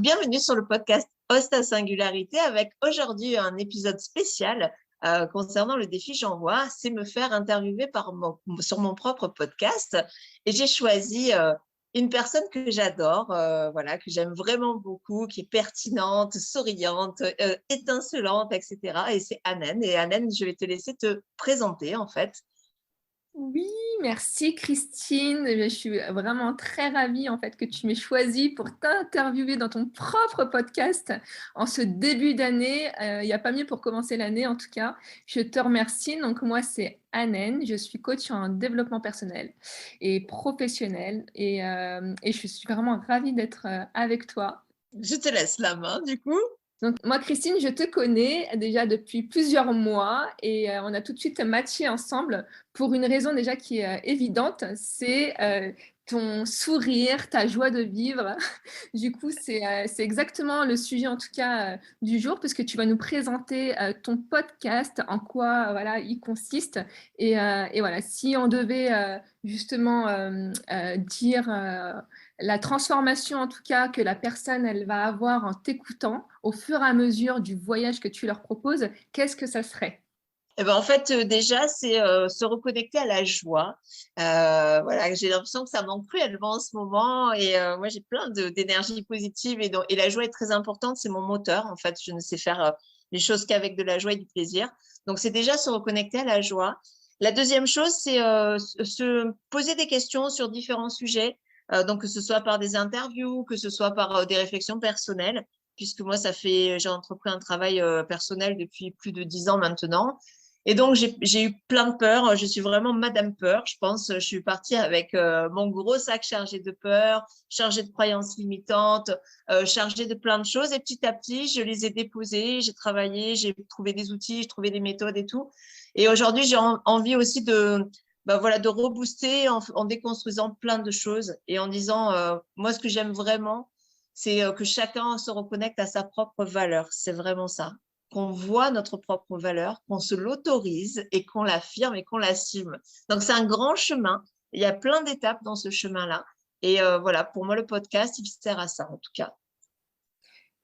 Bienvenue sur le podcast Host à Singularité avec aujourd'hui un épisode spécial concernant le défi J'envoie, c'est me faire interviewer sur mon propre podcast. Et j'ai choisi une personne que j'adore, voilà, que j'aime vraiment beaucoup, qui est pertinente, souriante, étincelante, etc. Et c'est Anen. Et Anen, je vais te laisser te présenter en fait. Oui, merci Christine. Je suis vraiment très ravie en fait que tu m'aies choisie pour t'interviewer dans ton propre podcast en ce début d'année. Il n'y a pas mieux pour commencer l'année en tout cas. Je te remercie. Donc moi c'est Anen, je suis coach en développement personnel et professionnel et je suis vraiment ravie d'être avec toi. Je te laisse la main du coup. Donc, moi, Christine, je te connais déjà depuis plusieurs mois et on a tout de suite matché ensemble pour une raison déjà qui est évidente, c'est ton sourire, ta joie de vivre. Du coup, c'est exactement le sujet en tout cas du jour puisque tu vas nous présenter ton podcast, en quoi voilà, il consiste. Et voilà, si on devait justement dire la transformation en tout cas que la personne elle va avoir en t'écoutant au fur et à mesure du voyage que tu leur proposes, qu'est-ce que ça serait? Eh ben, en fait, déjà, c'est se reconnecter à la joie. Voilà, j'ai l'impression que ça manque cruellement en ce moment. Et moi, j'ai plein d'énergie positive. Et la joie est très importante. C'est mon moteur. En fait, je ne sais faire les choses qu'avec de la joie et du plaisir. Donc, c'est déjà se reconnecter à la joie. La deuxième chose, c'est se poser des questions sur différents sujets. Donc, que ce soit par des interviews, que ce soit par des réflexions personnelles. Puisque moi, j'ai entrepris un travail personnel depuis plus de 10 ans maintenant. Et donc, j'ai eu plein de peurs. Je suis vraiment Madame Peur, je pense. Je suis partie avec mon gros sac chargé de peur, chargé de croyances limitantes, chargé de plein de choses. Et petit à petit, je les ai déposées, j'ai travaillé, j'ai trouvé des outils, j'ai trouvé des méthodes et tout. Et aujourd'hui, j'ai envie aussi voilà, de rebooster en déconstruisant plein de choses et en disant, moi, ce que j'aime vraiment, c'est que chacun se reconnecte à sa propre valeur. C'est vraiment ça, qu'on voit notre propre valeur, qu'on se l'autorise et qu'on l'affirme et qu'on l'assume. Donc, c'est un grand chemin. Il y a plein d'étapes dans ce chemin-là. Et voilà, pour moi, le podcast, il sert à ça, en tout cas.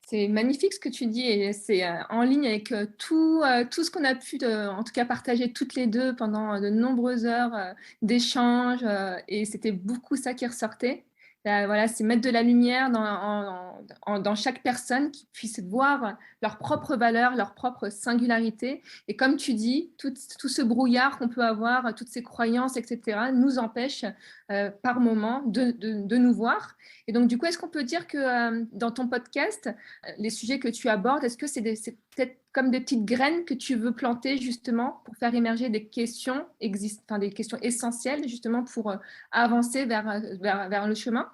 C'est magnifique ce que tu dis et c'est en ligne avec tout ce qu'on a pu, en tout cas, partager toutes les deux pendant de nombreuses heures d'échanges et c'était beaucoup ça qui ressortait. Voilà, c'est mettre de la lumière dans chaque personne qui puisse voir leur propre valeur, leur propre singularité. Et comme tu dis, tout ce brouillard qu'on peut avoir, toutes ces croyances, etc., nous empêche par moment de nous voir. Et donc, du coup, est-ce qu'on peut dire que dans ton podcast, les sujets que tu abordes, est-ce que c'est peut-être comme des petites graines que tu veux planter justement pour faire émerger des questions des questions essentielles justement pour avancer vers le chemin?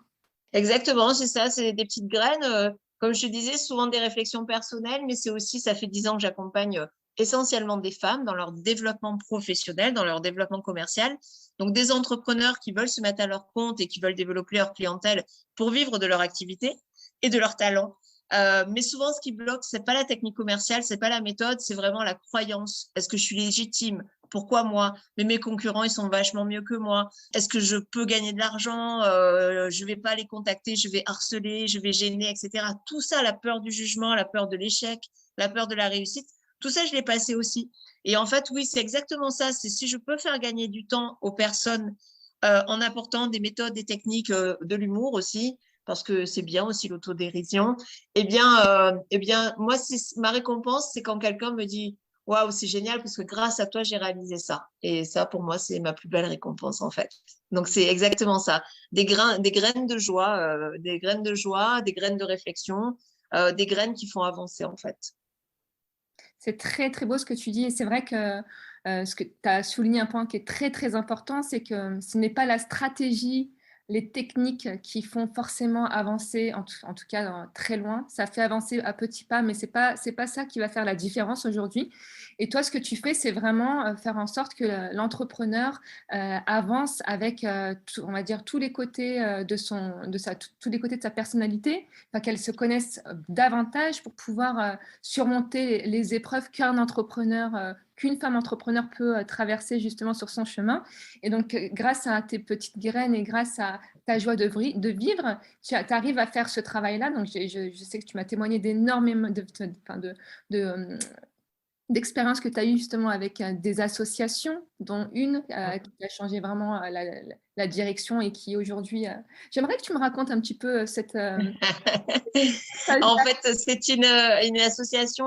Exactement, c'est ça, c'est des petites graines. Comme je te disais, souvent des réflexions personnelles, mais c'est aussi, ça fait 10 ans que j'accompagne essentiellement des femmes dans leur développement professionnel, dans leur développement commercial. Donc, des entrepreneurs qui veulent se mettre à leur compte et qui veulent développer leur clientèle pour vivre de leur activité et de leur talent. Mais souvent, ce qui bloque, c'est pas la technique commerciale, c'est pas la méthode, c'est vraiment la croyance. Est-ce que je suis légitime? Pourquoi moi? Mais mes concurrents, ils sont vachement mieux que moi. Est-ce que je peux gagner de l'argent? Je vais pas les contacter, je vais harceler, je vais gêner, etc. Tout ça, la peur du jugement, la peur de l'échec, la peur de la réussite, tout ça, je l'ai passé aussi. Et en fait, oui, c'est exactement ça. C'est si je peux faire gagner du temps aux personnes en apportant des méthodes, des techniques, de l'humour aussi, parce que c'est bien aussi l'autodérision. Eh bien, moi, ma récompense, c'est quand quelqu'un me dit waouh, c'est génial parce que grâce à toi, j'ai réalisé ça. Et ça, pour moi, c'est ma plus belle récompense, en fait. Donc, c'est exactement ça. Des graines de joie, des graines de joie, des graines de réflexion, des graines qui font avancer, en fait. C'est très, très beau ce que tu dis et c'est vrai que ce que tu as souligné un point qui est très, très important, c'est que ce n'est pas la stratégie, les techniques qui font forcément avancer, en tout cas très loin. Ça fait avancer à petits pas, mais c'est pas ça qui va faire la différence aujourd'hui. Et toi, ce que tu fais, c'est vraiment faire en sorte que l'entrepreneur avance avec, on va dire, tous les côtés tous les côtés de sa personnalité, enfin, qu'elle se connaisse davantage pour pouvoir surmonter les épreuves qu'une femme entrepreneur peut traverser justement sur son chemin. Et donc, grâce à tes petites graines et grâce à ta joie de vivre, tu arrives à faire ce travail-là. Donc, je sais que tu m'as témoigné d'énormément d'expériences que tu as eues justement avec des associations, dont une qui a changé vraiment la direction et qui aujourd'hui… J'aimerais que tu me racontes un petit peu cette… En fait, c'est une association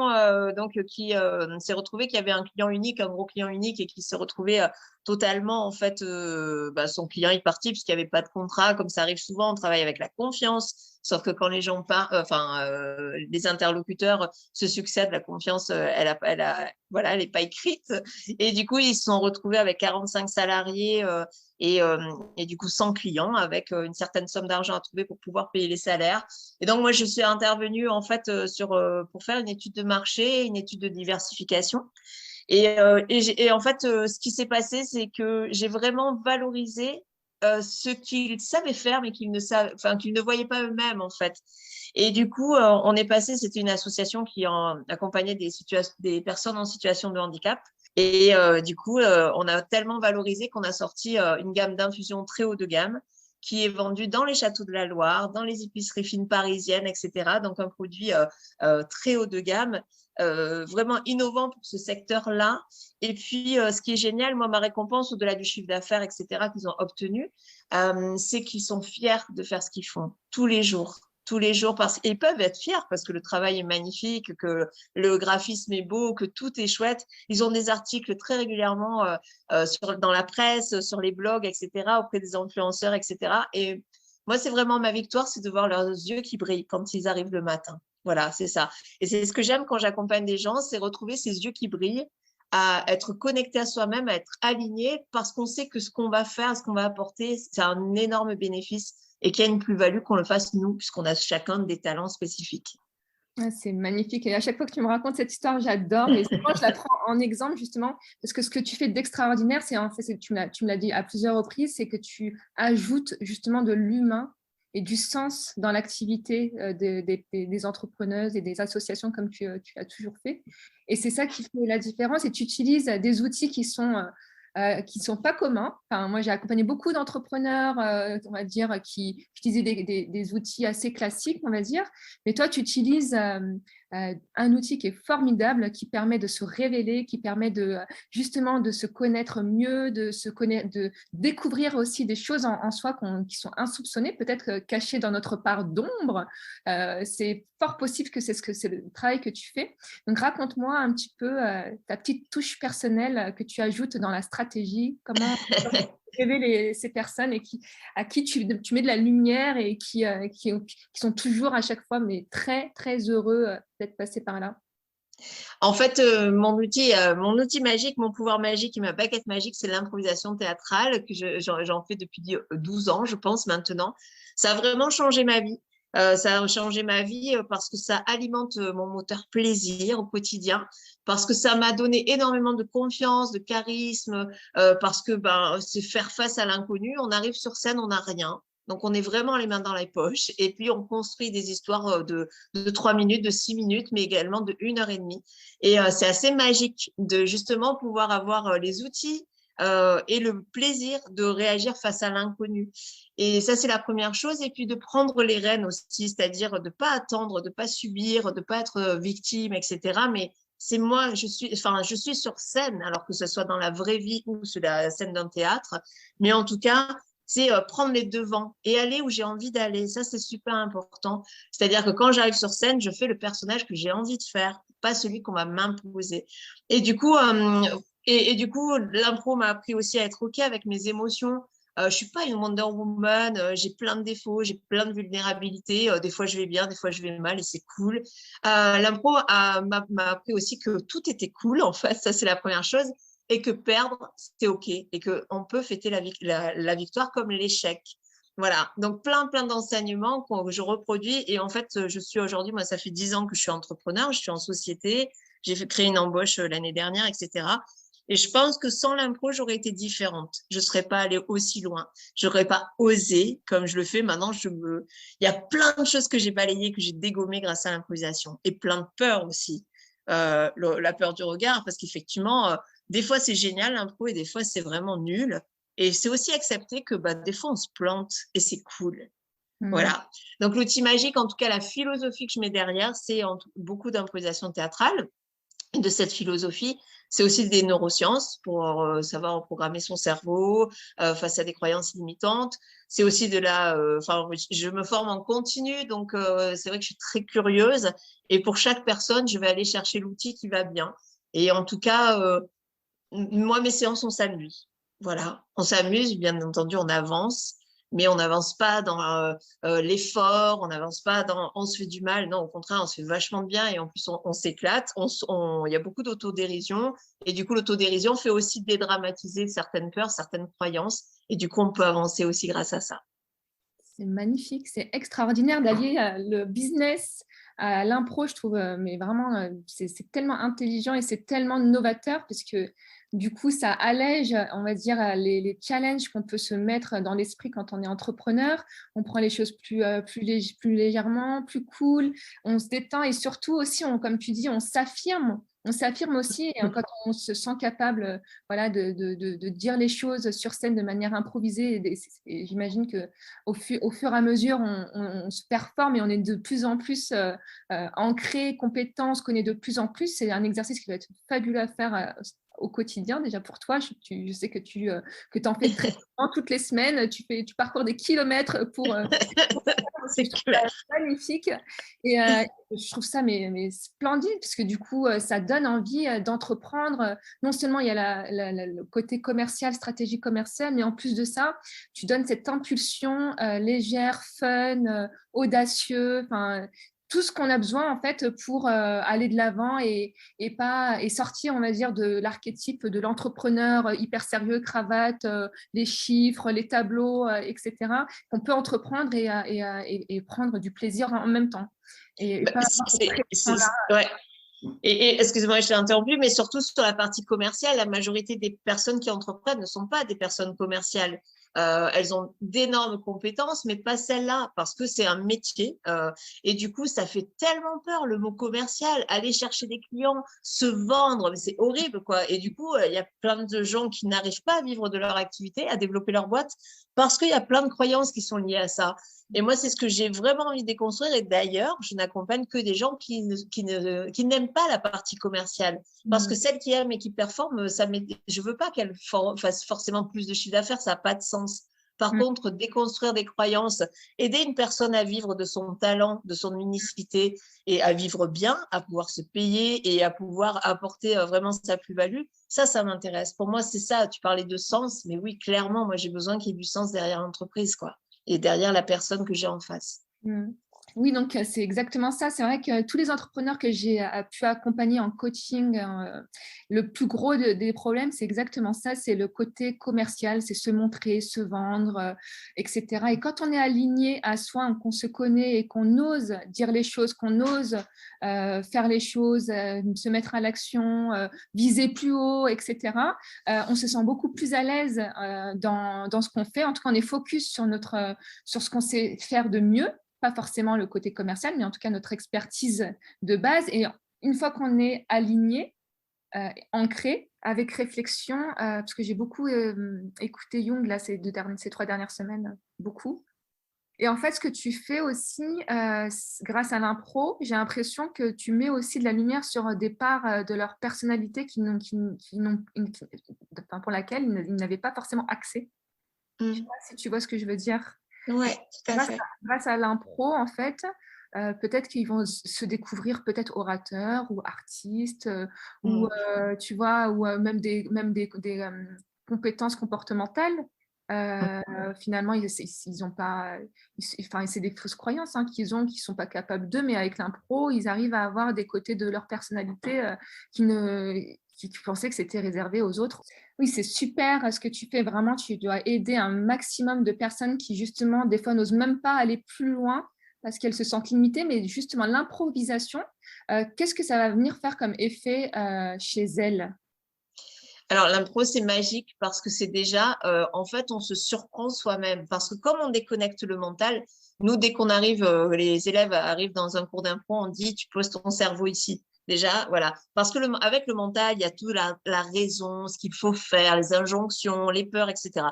donc, qui s'est retrouvée, qui avait un client unique, un gros client unique, et qui s'est retrouvée totalement, en fait, son client est parti puisqu'il n'y avait pas de contrat. Comme ça arrive souvent, on travaille avec la confiance. Sauf que quand les gens partent, les interlocuteurs se succèdent, la confiance, voilà, elle n'est pas écrite. Et du coup, ils se sont retrouvés avec 45 salariés et du coup 100 clients, avec une certaine somme d'argent à trouver pour pouvoir payer les salaires. Et donc, moi, je suis intervenue en fait pour faire une étude de marché, une étude de diversification. Et en fait, ce qui s'est passé, c'est que j'ai vraiment valorisé ce qu'ils savaient faire, mais qu'ils ne voyaient pas eux-mêmes, en fait. Et du coup, on est passé, c'était une association qui accompagnait des personnes en situation de handicap. Et du coup, on a tellement valorisé qu'on a sorti une gamme d'infusions très haut de gamme qui est vendue dans les châteaux de la Loire, dans les épiceries fines parisiennes, etc. Donc, un produit très haut de gamme, vraiment innovant pour ce secteur-là. Et puis, ce qui est génial, moi, ma récompense, au-delà du chiffre d'affaires, etc., qu'ils ont obtenu, c'est qu'ils sont fiers de faire ce qu'ils font tous les jours. Tous les jours, ils peuvent être fiers parce que le travail est magnifique, que le graphisme est beau, que tout est chouette. Ils ont des articles très régulièrement dans la presse, sur les blogs, etc., auprès des influenceurs, etc. Et moi, c'est vraiment ma victoire, c'est de voir leurs yeux qui brillent quand ils arrivent le matin. Voilà, c'est ça. Et c'est ce que j'aime quand j'accompagne des gens, c'est retrouver ces yeux qui brillent, à être connecté à soi-même, à être aligné, parce qu'on sait que ce qu'on va faire, ce qu'on va apporter, c'est un énorme bénéfice et qu'il y a une plus-value qu'on le fasse nous, puisqu'on a chacun des talents spécifiques. Ah, c'est magnifique. Et à chaque fois que tu me racontes cette histoire, j'adore. Et souvent, je la prends en exemple justement parce que ce que tu fais d'extraordinaire, c'est en fait, tu me l'as dit à plusieurs reprises, c'est que tu ajoutes justement de l'humain et du sens dans l'activité des entrepreneuses et des associations comme tu as toujours fait. Et c'est ça qui fait la différence. Et tu utilises des outils qui sont pas communs. Enfin, moi, j'ai accompagné beaucoup d'entrepreneurs, on va dire, qui utilisaient des outils assez classiques, on va dire. Mais toi, tu utilises un outil qui est formidable, qui permet de se révéler, qui permet justement de se connaître mieux, de découvrir aussi des choses en soi qui sont insoupçonnées, peut-être cachées dans notre part d'ombre. C'est fort possible que c'est le travail que tu fais. Donc, raconte-moi un petit peu ta petite touche personnelle que tu ajoutes dans la stratégie, comment révéler ces personnes et à qui tu mets de la lumière et qui sont toujours à chaque fois mais très, très heureux d'être passés par là. En fait, mon outil magique, mon pouvoir magique et ma baguette magique, c'est l'improvisation théâtrale que j'en fais depuis 12 ans, je pense, maintenant. Ça a vraiment changé ma vie. Ça a changé ma vie parce que ça alimente mon moteur plaisir au quotidien, parce que ça m'a donné énormément de confiance, de charisme, parce que c'est faire face à l'inconnu. On arrive sur scène, on n'a rien. Donc, on est vraiment les mains dans les poches. Et puis, on construit des histoires de 3 minutes, de 6 minutes, mais également de 1 heure et demie. Et c'est assez magique de justement pouvoir avoir les outils et le plaisir de réagir face à l'inconnu. Et ça, c'est la première chose. Et puis de prendre les rênes aussi, c'est-à-dire de ne pas attendre, de ne pas subir, de ne pas être victime, etc. Mais c'est moi, je suis sur scène, alors que ce soit dans la vraie vie ou sur la scène d'un théâtre. Mais en tout cas, c'est prendre les devants et aller où j'ai envie d'aller. Ça, c'est super important. C'est-à-dire que quand j'arrive sur scène, je fais le personnage que j'ai envie de faire, pas celui qu'on va m'imposer. Et du coup, l'impro m'a appris aussi à être OK avec mes émotions. Je suis pas une Wonder Woman, j'ai plein de défauts, j'ai plein de vulnérabilités. Des fois, je vais bien, des fois, je vais mal et c'est cool. L'impro m'a appris aussi que tout était cool, en fait. Ça, c'est la première chose. Et que perdre, c'est OK. Et qu'on peut fêter la victoire comme l'échec. Voilà, donc plein d'enseignements que je reproduis. Et en fait, je suis aujourd'hui, moi, ça fait 10 ans que je suis entrepreneur, je suis en société, j'ai créé une embauche l'année dernière, etc. Et je pense que sans l'impro, j'aurais été différente. Je ne serais pas allée aussi loin. Je n'aurais pas osé comme je le fais maintenant. Il y a plein de choses que j'ai balayées, que j'ai dégommées grâce à l'improvisation. Et plein de peurs aussi. La peur du regard, parce qu'effectivement, des fois, c'est génial l'impro et des fois, c'est vraiment nul. Et c'est aussi accepter que des fois, on se plante et c'est cool. Mmh. Voilà. Donc, l'outil magique, en tout cas, la philosophie que je mets derrière, c'est beaucoup d'improvisation théâtrale. Et de cette philosophie, c'est aussi des neurosciences pour savoir programmer son cerveau face à des croyances limitantes. C'est aussi je me forme en continu, donc c'est vrai que je suis très curieuse. Et pour chaque personne, je vais aller chercher l'outil qui va bien. Et en tout cas, moi, mes séances, on s'amuse. Voilà, on s'amuse, bien entendu, on avance, mais on n'avance pas dans l'effort, on n'avance pas dans on se fait du mal. Non, au contraire, on se fait vachement de bien et en plus, on s'éclate. Il y a beaucoup d'autodérision et du coup, l'autodérision fait aussi dédramatiser certaines peurs, certaines croyances et du coup, on peut avancer aussi grâce à ça. C'est magnifique, c'est extraordinaire d'allier le business à l'impro, je trouve, mais vraiment, c'est tellement intelligent et c'est tellement novateur parce que du coup, ça allège, on va dire, les challenges qu'on peut se mettre dans l'esprit quand on est entrepreneur. On prend les choses plus légèrement, plus cool, on se détend et surtout aussi, comme tu dis, on s'affirme. On s'affirme aussi et quand on se sent capable voilà, de dire les choses sur scène de manière improvisée. Et j'imagine qu'au fur et à mesure, on se performe et on est de plus en plus ancré, compétent, on se connaît de plus en plus. C'est un exercice qui va être fabuleux à faire au quotidien. Déjà pour toi, je sais que tu en fais très souvent, toutes les semaines. Tu parcours des kilomètres pour C'est clair. magnifique. Et je trouve ça mais splendide, parce que du coup, ça donne envie d'entreprendre. Non seulement il y a le côté commercial, stratégie commerciale, mais en plus de ça, tu donnes cette impulsion légère, fun, audacieux, enfin tout ce qu'on a besoin en fait pour aller de l'avant et sortir, on va dire, de l'archétype de l'entrepreneur hyper sérieux, cravate, les chiffres, les tableaux, etc. Qu'on peut entreprendre et prendre du plaisir en même temps. Et pas ouais. Et excusez-moi, je t'ai interrompu, mais surtout sur la partie commerciale, la majorité des personnes qui entreprennent ne sont pas des personnes commerciales. Elles ont d'énormes compétences, mais pas celles-là, parce que c'est un métier. Et du coup, ça fait tellement peur, le mot commercial, aller chercher des clients, se vendre, mais c'est horrible, quoi. Et du coup, il y a plein de gens qui n'arrivent pas à vivre de leur activité, à développer leur boîte, parce qu'il y a plein de croyances qui sont liées à ça. Et moi, c'est ce que j'ai vraiment envie de déconstruire. Et d'ailleurs, je n'accompagne que des gens qui n'aiment pas la partie commerciale. Parce que celles qui aiment et qui performent, je ne veux pas qu'elles fassent forcément plus de chiffre d'affaires, ça n'a pas de sens. Par contre, déconstruire des croyances, aider une personne à vivre de son talent, de son unicité et à vivre bien, à pouvoir se payer et à pouvoir apporter vraiment sa plus-value, ça m'intéresse. Pour moi, c'est ça. Tu parlais de sens, mais oui, clairement, moi, j'ai besoin qu'il y ait du sens derrière l'entreprise, quoi. Et derrière la personne que j'ai en face. Oui, donc c'est exactement ça. C'est vrai que tous les entrepreneurs que j'ai pu accompagner en coaching, le plus gros des problèmes, c'est exactement ça, c'est le côté commercial, c'est se montrer, se vendre, etc. Et quand on est aligné à soi, qu'on se connaît et qu'on ose dire les choses, qu'on ose faire les choses, se mettre à l'action, viser plus haut, etc., on se sent beaucoup plus à l'aise dans ce qu'on fait. En tout cas, on est focus sur ce qu'on sait faire de mieux. Pas forcément le côté commercial, mais en tout cas notre expertise de base. Et une fois qu'on est aligné, ancré, avec réflexion, parce que j'ai beaucoup écouté Jung là, ces 3 dernières semaines, beaucoup. Et en fait, ce que tu fais aussi, grâce à l'impro, j'ai l'impression que tu mets aussi de la lumière sur des parts de leur personnalité pour laquelle ils n'avaient pas forcément accès. Je ne sais pas si tu vois ce que je veux dire. Oui, tout à fait. Grâce à l'impro, en fait, peut-être qu'ils vont se découvrir peut-être orateurs ou artistes, ou tu vois, ou même des compétences comportementales. Finalement, ils ont pas, enfin, c'est des fausses croyances qu'ils ont, qui sont pas capables d'eux, mais avec l'impro, ils arrivent à avoir des côtés de leur personnalité qui pensaient que c'était réservé aux autres. Oui, c'est super ce que tu fais. Vraiment, tu dois aider un maximum de personnes qui, justement, des fois, n'osent même pas aller plus loin parce qu'elles se sentent limitées. Mais justement, l'improvisation, qu'est-ce que ça va venir faire comme effet chez elles? Alors, l'impro, c'est magique parce que c'est déjà, en fait, on se surprend soi-même. Parce que comme on déconnecte le mental, Nous, dès qu'on arrive, les élèves arrivent dans un cours d'impro, on dit, tu poses ton cerveau ici. Déjà, voilà. Parce que avec le mental, il y a toute la raison, ce qu'il faut faire, les injonctions, les peurs, etc.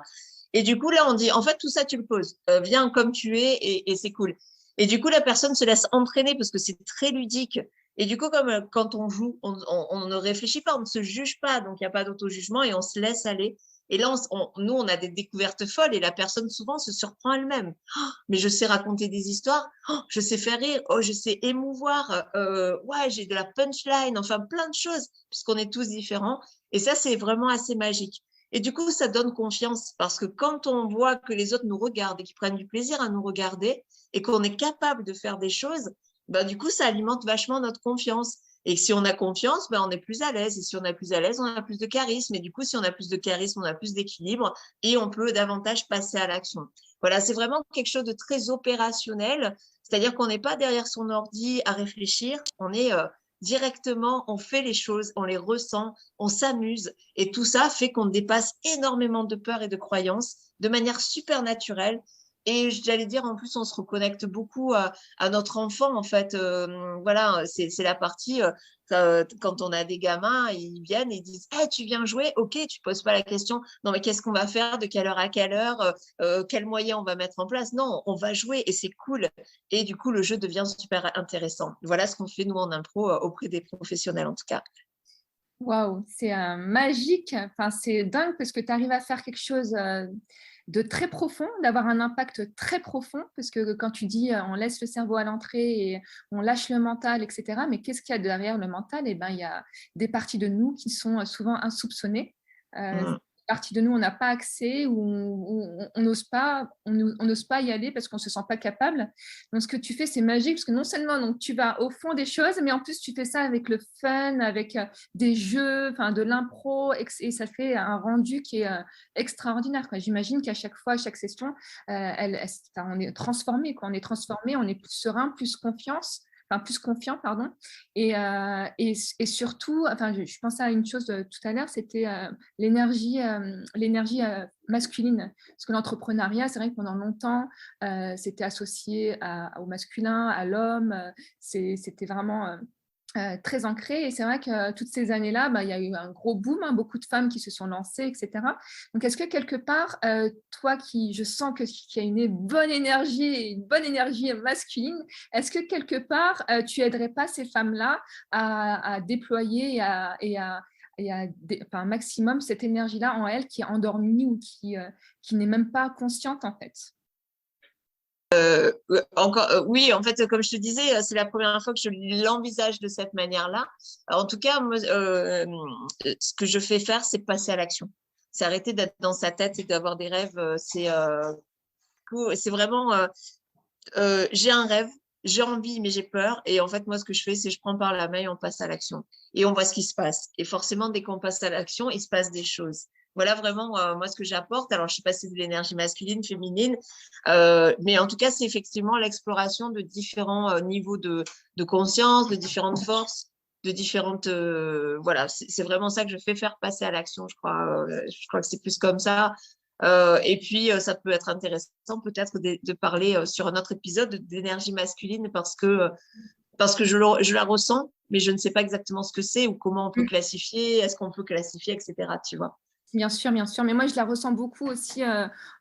Et du coup, là, on dit, en fait, tout ça, tu le poses. Viens comme tu es et c'est cool. Et du coup, la personne se laisse entraîner parce que c'est très ludique. Et du coup, comme quand on joue, on ne réfléchit pas, on ne se juge pas, donc il n'y a pas d'auto-jugement et on se laisse aller. Et là, nous, on a des découvertes folles et la personne souvent se surprend elle-même. Oh, mais je sais raconter des histoires, oh, je sais faire rire, oh, je sais émouvoir, ouais, j'ai de la punchline, enfin plein de choses, puisqu'on est tous différents. Et ça, c'est vraiment assez magique. Et du coup, ça donne confiance parce que quand on voit que les autres nous regardent et qu'ils prennent du plaisir à nous regarder et qu'on est capable de faire des choses, ben, du coup, ça alimente vachement notre confiance. Et si on a confiance, ben, on est plus à l'aise. Et si on est plus à l'aise, on a plus de charisme. Et du coup, si on a plus de charisme, on a plus d'équilibre et on peut davantage passer à l'action. Voilà, c'est vraiment quelque chose de très opérationnel. C'est-à-dire qu'on n'est pas derrière son ordi à réfléchir. On est directement, on fait les choses, on les ressent, on s'amuse. Et tout ça fait qu'on dépasse énormément de peurs et de croyances de manière super naturelle. Et j'allais dire, en plus, on se reconnecte beaucoup à notre enfant, en fait. Voilà, c'est la partie, quand on a des gamins, ils viennent et ils disent, hey, tu viens jouer? Ok, tu poses pas la question, non, mais qu'est-ce qu'on va faire? De quelle heure à quelle heure? Quels moyens on va mettre en place? Non, on va jouer et c'est cool. Et du coup, le jeu devient super intéressant. Voilà ce qu'on fait, nous, en impro, auprès des professionnels, en tout cas. Waouh, c'est magique. Enfin, c'est dingue parce que tu arrives à faire quelque chose de très profond, d'avoir un impact très profond, parce que quand tu dis on laisse le cerveau à l'entrée et on lâche le mental, etc., mais qu'est-ce qu'il y a derrière le mental? Eh ben, il y a des parties de nous qui sont souvent insoupçonnées. Mm. Partie de nous, on n'a pas accès ou on n'ose pas, on n'ose pas y aller parce qu'on ne se sent pas capable. Donc, ce que tu fais, c'est magique parce que non seulement donc, tu vas au fond des choses, mais en plus, tu fais ça avec le fun, avec des jeux, enfin, de l'impro, et ça fait un rendu qui est extraordinaire, quoi. J'imagine qu'à chaque fois, à chaque session, on est transformé, quoi. On est transformé, on est plus serein, plus confiance. Enfin, plus confiant, pardon. Et surtout, enfin, je pensais à une chose tout à l'heure, c'était l'énergie masculine. Parce que l'entrepreneuriat, c'est vrai que pendant longtemps, c'était associé au masculin, à l'homme. C'était vraiment très ancré. Et c'est vrai que toutes ces années-là, bah, il y a eu un gros boom, hein, beaucoup de femmes qui se sont lancées, etc. Donc, est-ce que quelque part, toi je sens qu'il y a une bonne énergie masculine, est-ce que quelque part, tu aiderais pas ces femmes-là à déployer un maximum cette énergie-là en elles qui est endormie ou qui n'est même pas consciente en fait? Encore, oui, en fait, comme je te disais, c'est la première fois que je l'envisage de cette manière-là. En tout cas, moi, ce que je fais faire, c'est passer à l'action. C'est arrêter d'être dans sa tête et d'avoir des rêves. C'est vraiment, j'ai un rêve, j'ai envie, mais j'ai peur. Et en fait, moi, ce que je fais, c'est je prends par la main et on passe à l'action. Et on voit ce qui se passe. Et forcément, dès qu'on passe à l'action, il se passe des choses. Voilà vraiment moi ce que j'apporte. Alors, je ne sais pas si c'est de l'énergie masculine, féminine, mais en tout cas, c'est effectivement l'exploration de différents niveaux de conscience, de différentes forces, de différentes. Voilà, c'est vraiment ça que je fais faire passer à l'action, je crois. Je crois que c'est plus comme ça. Et puis, ça peut être intéressant peut-être de parler sur un autre épisode d'énergie masculine parce que je la ressens, mais je ne sais pas exactement ce que c'est ou comment on peut classifier, est-ce qu'on peut classifier, etc. Tu vois. Bien sûr, bien sûr. Mais moi, je la ressens beaucoup aussi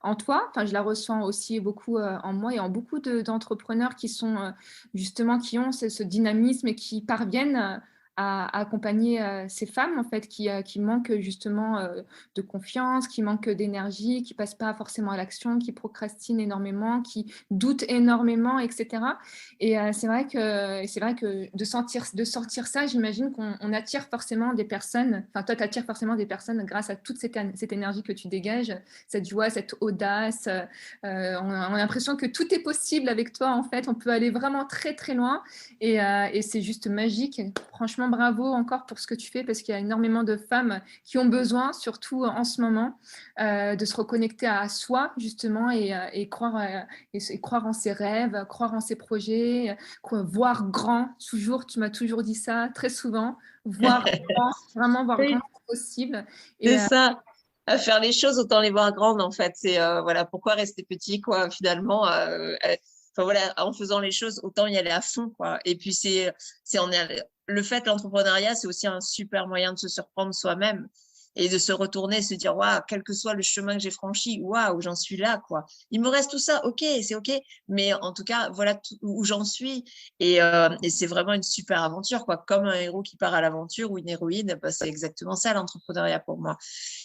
en toi. Enfin, je la ressens aussi beaucoup en moi et en beaucoup d'entrepreneurs qui sont justement, qui ont ce dynamisme et qui parviennent à accompagner ces femmes, en fait, qui manquent justement de confiance, qui manquent d'énergie, qui passent pas forcément à l'action, qui procrastinent énormément, qui doutent énormément, etc. Et c'est vrai que de sortir ça, j'imagine qu'on attire forcément des personnes. Enfin, toi, tu attires forcément des personnes grâce à toute cette énergie que tu dégages, cette joie, cette audace. On a l'impression que tout est possible avec toi, en fait. On peut aller vraiment très, très loin. Et c'est juste magique. Franchement, bravo encore pour ce que tu fais, parce qu'il y a énormément de femmes qui ont besoin, surtout en ce moment, de se reconnecter à soi, justement, et croire en ses rêves, croire en ses projets, voir grand. Toujours, tu m'as toujours dit ça, très souvent. Voir grand, vraiment voir grand Oui, possible. c'est Et ça. À faire les choses, autant les voir grandes, en fait. C'est voilà, pourquoi rester petit, quoi, finalement. enfin voilà, en faisant les choses, autant y aller à fond, quoi. Et puis le fait, l'entrepreneuriat, c'est aussi un super moyen de se surprendre soi-même et de se retourner et se dire, waouh, quel que soit le chemin que j'ai franchi, waouh, j'en suis là, quoi. Il me reste tout ça, ok, c'est ok, mais en tout cas, voilà où j'en suis. Et c'est vraiment une super aventure, quoi. Comme un héros qui part à l'aventure ou une héroïne, bah, c'est exactement ça, l'entrepreneuriat pour moi.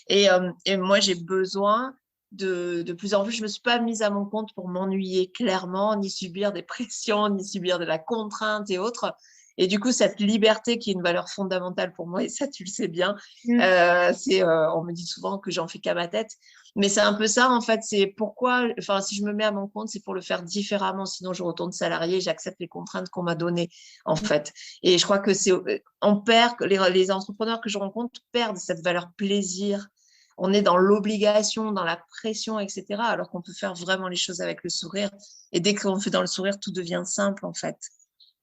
Et moi, j'ai besoin de plus en plus, je ne me suis pas mise à mon compte pour m'ennuyer clairement, ni subir des pressions, ni subir de la contrainte et autres. Et du coup, cette liberté qui est une valeur fondamentale pour moi, et ça, tu le sais bien, on me dit souvent que j'en fais qu'à ma tête. Mais c'est un peu ça, en fait. C'est pourquoi, enfin, si je me mets à mon compte, c'est pour le faire différemment. Sinon, je retourne salarié, j'accepte les contraintes qu'on m'a données, en fait. Et je crois que on perd, les entrepreneurs que je rencontre perdent cette valeur plaisir. On est dans l'obligation, dans la pression, etc. Alors qu'on peut faire vraiment les choses avec le sourire. Et dès qu'on fait dans le sourire, tout devient simple, en fait.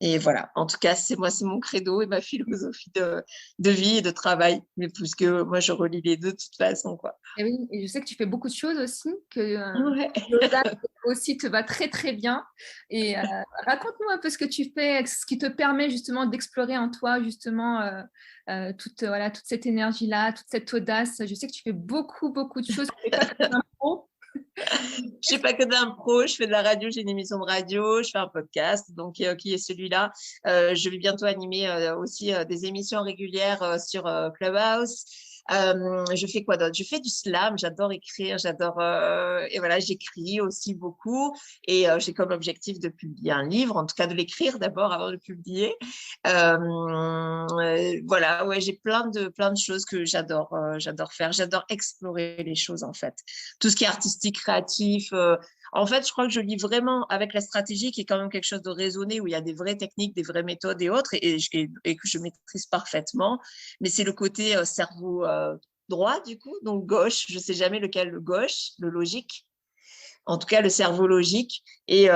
Et voilà, en tout cas, c'est mon credo et ma philosophie de vie et de travail. Mais plus que moi, je relie les deux de toute façon, quoi. Et oui, et je sais que tu fais beaucoup de choses aussi, que Ouais. l'audace aussi te va très très bien. Et raconte-nous un peu ce que tu fais, ce qui te permet justement d'explorer en toi justement voilà, toute cette énergie-là, toute cette audace. Je sais que tu fais beaucoup de choses, tu fais pas que de l'impro. Je fais pas que d'impro, je fais de la radio, j'ai une émission de radio, je fais un podcast, donc qui est celui-là. Je vais bientôt animer aussi des émissions régulières sur Clubhouse. Je fais quoi d'autre? Je fais du slam, j'adore écrire, et voilà, j'écris aussi beaucoup et j'ai comme objectif de publier un livre, en tout cas de l'écrire d'abord avant de le publier. Voilà, ouais, j'ai plein de choses que j'adore faire, j'adore explorer les choses en fait. Tout ce qui est artistique, créatif. En fait, je crois que je lis vraiment avec la stratégie qui est quand même quelque chose de raisonné où il y a des vraies techniques, des vraies méthodes et autres et que je maîtrise parfaitement. Mais c'est le côté cerveau droit du coup, donc gauche. Je ne sais jamais lequel, le gauche, le logique. En tout cas, le cerveau logique et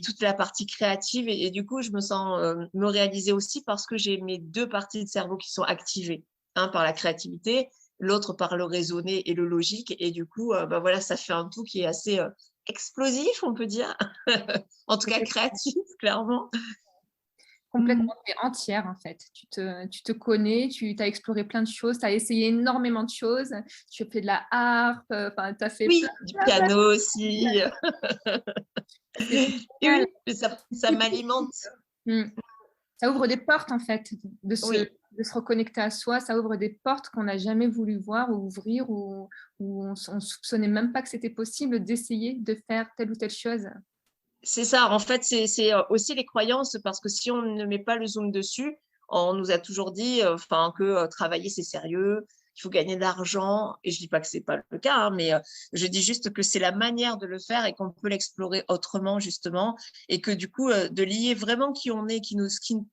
toute la partie créative. Et du coup, je me sens me réaliser aussi parce que j'ai mes deux parties de cerveau qui sont activées. Un par la créativité, l'autre par le raisonné et le logique. Et du coup, bah voilà, ça fait un tout qui est assez explosif, on peut dire. En tout cas, créatif, clairement. Complètement, tu es entière en fait. Tu te connais, tu as exploré plein de choses, tu as essayé énormément de choses. Tu as fait de la harpe, tu as fait Oui, du piano aussi. C'est Et oui, ça m'alimente. Ça ouvre des portes en fait, Oui. de se reconnecter à soi. Ça ouvre des portes qu'on n'a jamais voulu voir ou ouvrir ou on ne soupçonnait même pas que c'était possible d'essayer de faire telle ou telle chose. C'est ça, en fait, c'est aussi les croyances, parce que si on ne met pas le zoom dessus, on nous a toujours dit que travailler, c'est sérieux, il faut gagner de l'argent. Et je dis pas que c'est pas le cas, hein, mais je dis juste que c'est la manière de le faire et qu'on peut l'explorer autrement, justement. Et que du coup, de lier vraiment qui on est,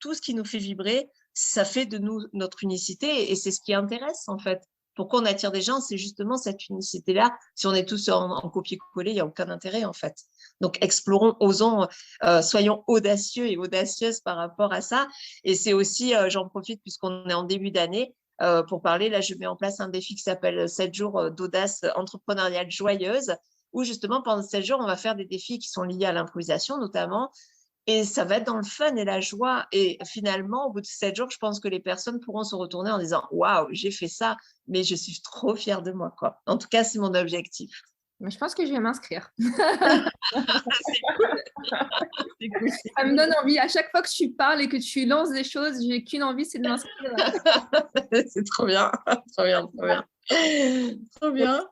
tout ce qui nous fait vibrer, ça fait de nous notre unicité. Et c'est ce qui intéresse, en fait. Pourquoi on attire des gens, c'est justement cette unicité-là. Si on est tous en copier-coller, il n'y a aucun intérêt, en fait. Donc, explorons, osons, soyons audacieux et audacieuses par rapport à ça. Et c'est aussi, j'en profite puisqu'on est en début d'année, pour parler, là, je mets en place un défi qui s'appelle 7 jours d'audace entrepreneuriale joyeuse, où justement, pendant 7 jours, on va faire des défis qui sont liés à l'improvisation notamment. Et ça va être dans le fun et la joie. Et finalement, au bout de 7 jours, je pense que les personnes pourront se retourner en disant « Waouh, j'ai fait ça, mais je suis trop fière de moi. » quoi. En tout cas, c'est mon objectif. Mais je pense que je vais m'inscrire. C'est cool. C'est cool. Ça me donne envie. À chaque fois que tu parles et que tu lances des choses, j'ai qu'une envie, c'est de m'inscrire. C'est trop bien, trop bien, trop bien. Trop bien.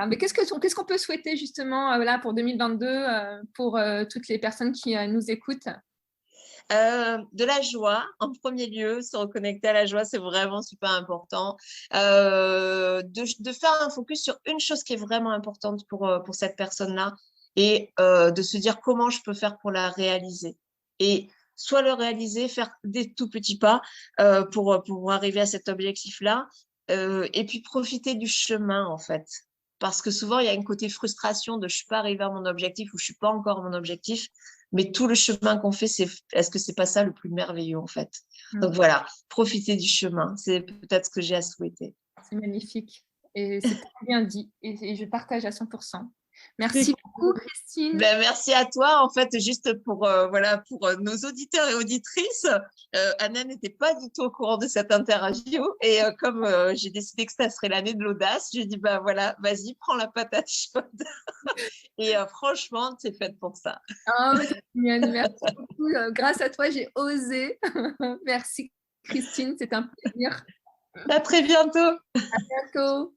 Mais qu'est-ce qu'on peut souhaiter justement là, pour 2022 pour toutes les personnes qui nous écoutent? De la joie, en premier lieu, se reconnecter à la joie, c'est vraiment super important. De faire un focus sur une chose qui est vraiment importante pour cette personne-là et de se dire comment je peux faire pour la réaliser. Et soit le réaliser, faire des tout petits pas pour arriver à cet objectif-là, et puis profiter du chemin, en fait. Parce que souvent, il y a un côté frustration de je ne suis pas arrivée à mon objectif ou je ne suis pas encore à mon objectif. Mais tout le chemin qu'on fait, est-ce que c'est pas ça le plus merveilleux en fait? Donc voilà, profiter du chemin, c'est peut-être ce que j'ai à souhaiter. C'est magnifique et c'est très bien dit et je partage à 100%. Merci beaucoup, Christine. Ben, merci à toi. En fait, juste pour, voilà, pour nos auditeurs et auditrices, Anna n'était pas du tout au courant de cette interview. Et comme j'ai décidé que ça serait l'année de l'audace, j'ai dit, bah voilà, vas-y, prends la patate chaude. Et franchement, c'est fait pour ça. Oh, merci beaucoup. Grâce à toi, j'ai osé. Merci, Christine. C'est un plaisir. À très bientôt. À bientôt.